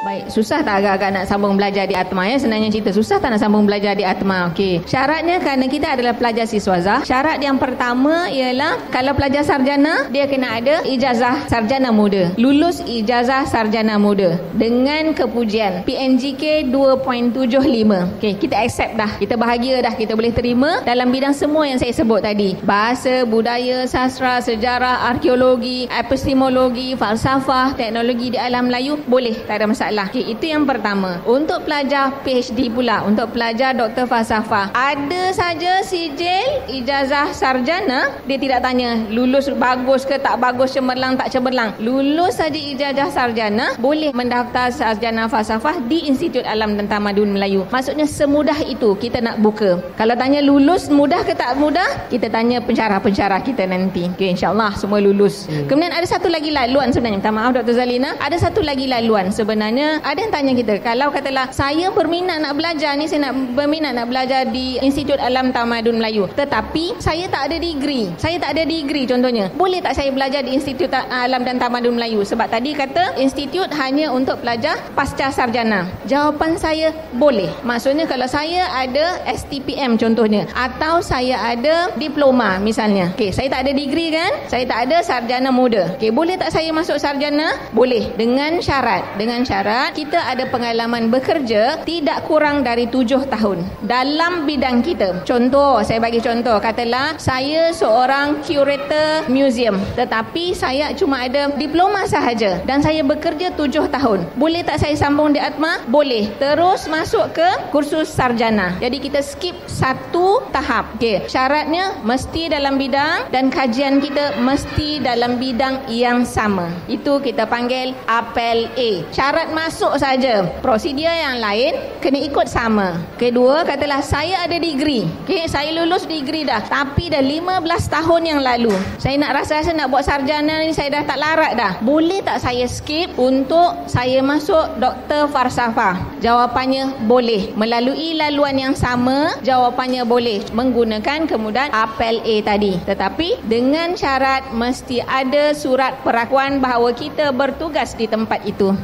Baik, susah tak agak-agak nak sambung belajar di ATMA ya? Senangnya cerita, susah tak nak sambung belajar di ATMA? Okey. Syaratnya kerana kita adalah pelajar siswazah, syarat yang pertama ialah kalau pelajar sarjana, dia kena ada ijazah sarjana muda. Lulus ijazah sarjana muda dengan kepujian PNGK 2.75. Okey, kita accept dah. Kita bahagia dah, kita boleh terima dalam bidang semua yang saya sebut tadi. Bahasa, budaya, sastra, sejarah, arkeologi, epistemologi, falsafah, teknologi di alam Melayu, boleh, tak ada masalah. Okay, itu yang pertama. Untuk pelajar PhD pula, untuk pelajar Doktor Falsafah, ada saja sijil ijazah sarjana, dia tidak tanya lulus bagus ke tak bagus, cemerlang tak cemerlang. Lulus saja ijazah sarjana, boleh mendaftar sarjana falsafah di Institut Alam dan Tamadun Melayu. Maksudnya semudah itu kita nak buka. Kalau tanya lulus mudah ke tak mudah, kita tanya pensyarah-pensyarah kita nanti. Okay, insyaAllah semua lulus. Kemudian ada satu lagi laluan sebenarnya. Minta maaf Dr. Zalina, ada satu lagi laluan sebenarnya. Ada yang tanya kita, kalau katalah saya berminat nak belajar ni, saya berminat nak belajar di Institut Alam Tamadun Melayu, tetapi saya tak ada degree. Saya tak ada degree contohnya. Boleh tak saya belajar di Institut Alam dan Tamadun Melayu? Sebab tadi kata institut hanya untuk pelajar pasca sarjana. Jawapan saya boleh. Maksudnya kalau saya ada STPM contohnya, atau saya ada diploma misalnya. Okey, saya tak ada degree kan? Saya tak ada sarjana muda. Okey, boleh tak saya masuk sarjana? Boleh, dengan syarat. Dengan syarat kita ada pengalaman bekerja tidak kurang dari 7 tahun dalam bidang kita. Contoh, saya bagi contoh, katalah saya seorang curator museum, tetapi saya cuma ada diploma sahaja dan saya bekerja 7 tahun. Boleh tak saya sambung di ATMA? Boleh. Terus masuk ke kursus sarjana. Jadi kita skip satu tahap. Okey, syaratnya mesti dalam bidang dan kajian kita mesti dalam bidang yang sama. Itu kita panggil apel A. Syarat masuk saja. Prosedur yang lain kena ikut sama. Kedua, katalah saya ada degree. Okey, saya lulus degree dah, tapi dah 15 tahun yang lalu. Saya nak rasa-rasa nak buat sarjana ni, saya dah tak larat dah. Boleh tak saya skip untuk saya masuk Doktor Falsafah? Jawapannya boleh. Melalui laluan yang sama, jawapannya boleh. Menggunakan kemudahan apel A tadi. Tetapi dengan syarat mesti ada surat perakuan bahawa kita bertugas di tempat itu.